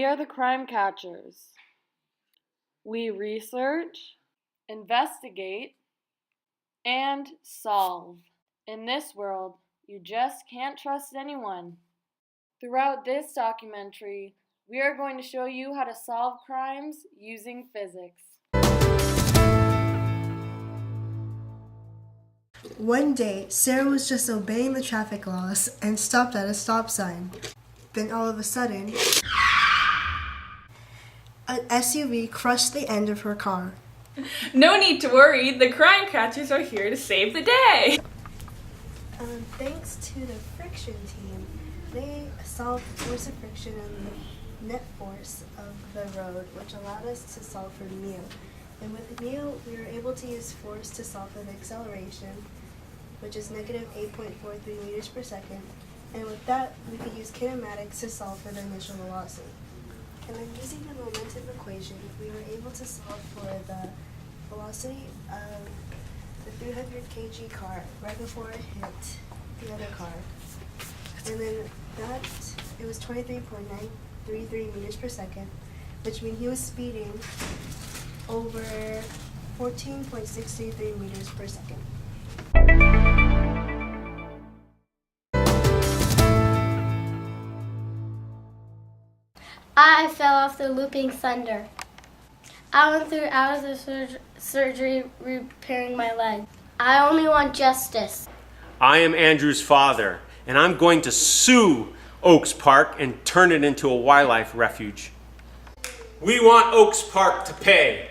are the crime catchers. We research, investigate, and solve. In this world, you just can't trust anyone. Throughout this documentary, we are going to show you how to solve crimes using physics. One day, Sarah was just obeying the traffic laws and stopped at a stop sign. Then all of a sudden, an SUV crushed the end of her car. No need to worry, the crime catchers are here to save the day. Thanks to the friction team, they solved the force of friction and the net force of the road, which allowed us to solve for mu. And with mu, we were able to use force to solve for the acceleration, which is negative 8.43 meters per second. And with that, we could use kinematics to solve for the initial velocity. And then using the momentum equation, we were able to solve for the velocity of the 300 kg car right before it hit the other car. And then it was 23.933 meters per second, which means he was speeding over 14.633 meters per second. I fell off the looping thunder. I went through hours of surgery repairing my leg. I only want justice. I am Andrew's father, and I'm going to sue Oaks Park and turn it into a wildlife refuge. We want Oaks Park to pay.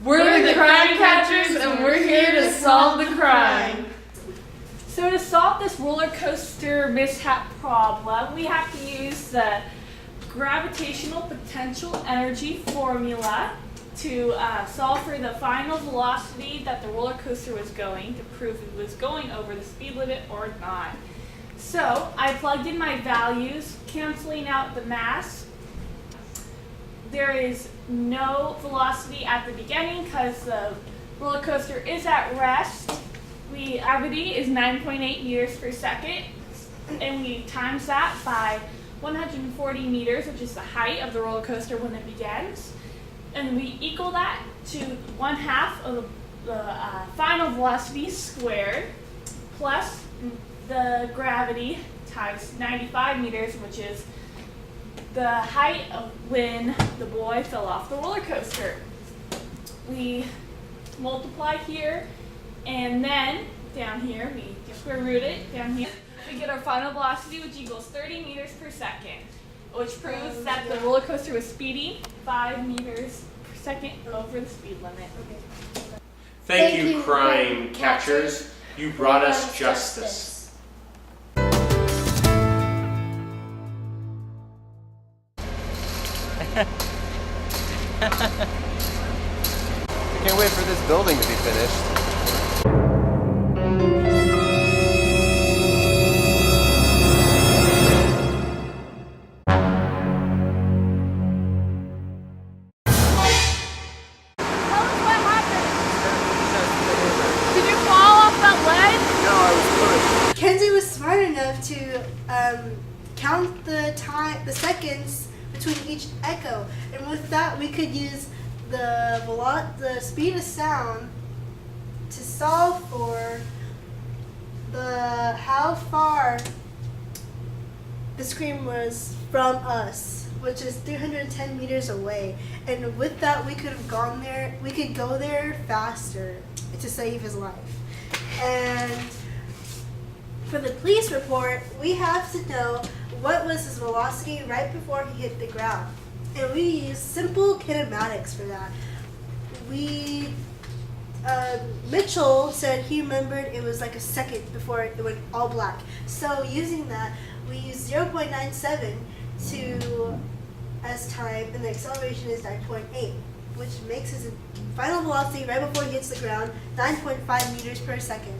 We're the crime catchers and we're here to solve the crime. So to solve this roller coaster mishap problem, we have to use the gravitational potential energy formula to solve for the final velocity that the roller coaster was going to prove it was going over the speed limit or not. So I plugged in my values, canceling out the mass. There is no velocity at the beginning because the roller coaster is at rest. Gravity is 9.8 meters per second, and we times that by 140 meters, which is the height of the roller coaster when it begins. And we equal that to 1/2 of the final velocity squared plus the gravity times 95 meters, which is the height of when the boy fell off the roller coaster. We multiply here, and then down here, we square root it down here. We get our final velocity, which equals 30 meters per second, which proves that the roller coaster was speeding 5 meters per second over the speed limit. Thank you, crime catchers. You brought us justice. I can't wait for this building to be finished. Kenzie was smart enough to count the seconds between each echo, and with that we could use the speed of sound to solve for how far the scream was from us, which is 310 meters away. And with that, we could have gone there. We could go there faster to save his life. And for the police report, we have to know what was his velocity right before he hit the ground. And we use simple kinematics for that. Mitchell said he remembered it was like a second before it went all black. So using that, we use 0.97 as time, and the acceleration is 9.8, which makes his final velocity right before he hits the ground 9.5 meters per second.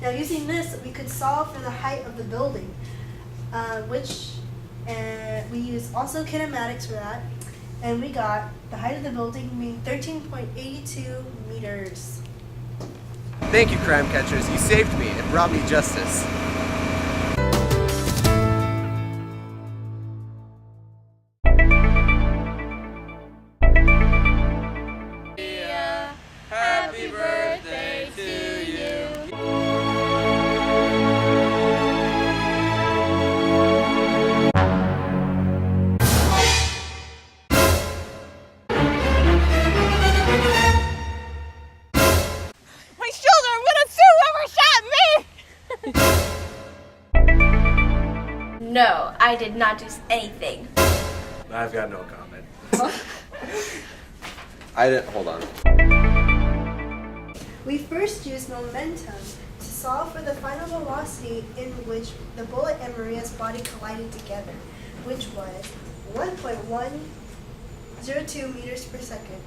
Now using this, we could solve for the height of the building, which we use also kinematics for that, and we got the height of the building being 13.82 meters. Thank you, crime catchers. You saved me and brought me justice. No, I did not do anything. I've got no comment. Hold on. We first used momentum to solve for the final velocity in which the bullet and Maria's body collided together, which was 1.102 meters per second.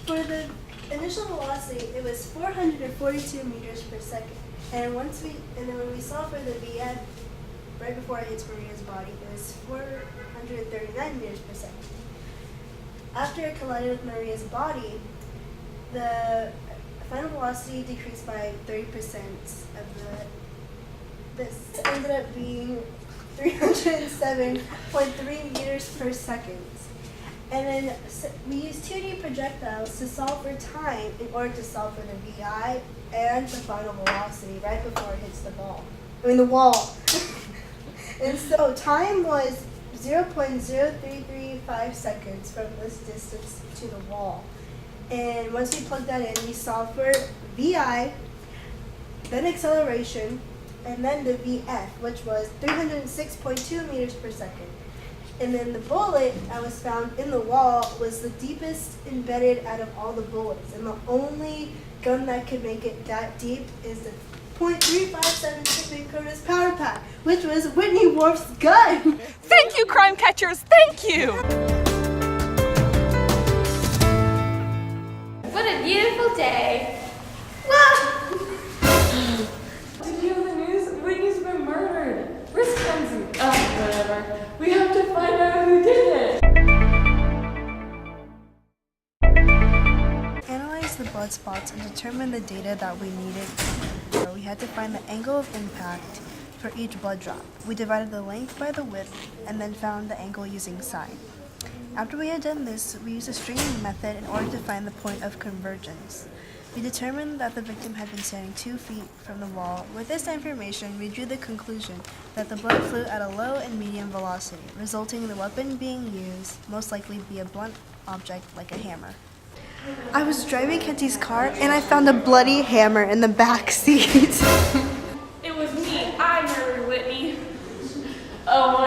For the initial velocity, it was 442 meters per second. And when we solved for the VF, right before it hits Maria's body, it was 439 meters per second. After it collided with Maria's body, the final velocity decreased by 30% this ended up being 307.3 meters per second. And then we used 2D projectiles to solve for time in order to solve for the VI and the final velocity right before it hits the wall. And so time was 0.0335 seconds from this distance to the wall. And once we plugged that in, we solved for VI, then acceleration, and then the VF, which was 306.2 meters per second. And then the bullet that was found in the wall was the deepest embedded out of all the bullets. And the only gun that could make it that deep is the .357 Shipping Curtis powder pack, which was Whitney Wolf's gun. Thank you, crime catchers, thank you! What a beautiful day. Did you hear the news? Whitney's been murdered. Where's Kenzie? Oh, whatever. We have to find out who did it. Analyze the blood spots and determine the data that we needed. We had to find the angle of impact for each blood drop. We divided the length by the width and then found the angle using sine. After we had done this, we used a stringing method in order to find the point of convergence. We determined that the victim had been standing 2 feet from the wall. With this information, we drew the conclusion that the blood flew at a low and medium velocity, resulting in the weapon being used most likely be a blunt object like a hammer. I was driving Kenzie's car and I found a bloody hammer in the back seat. It was me. I murdered Whitney. Oh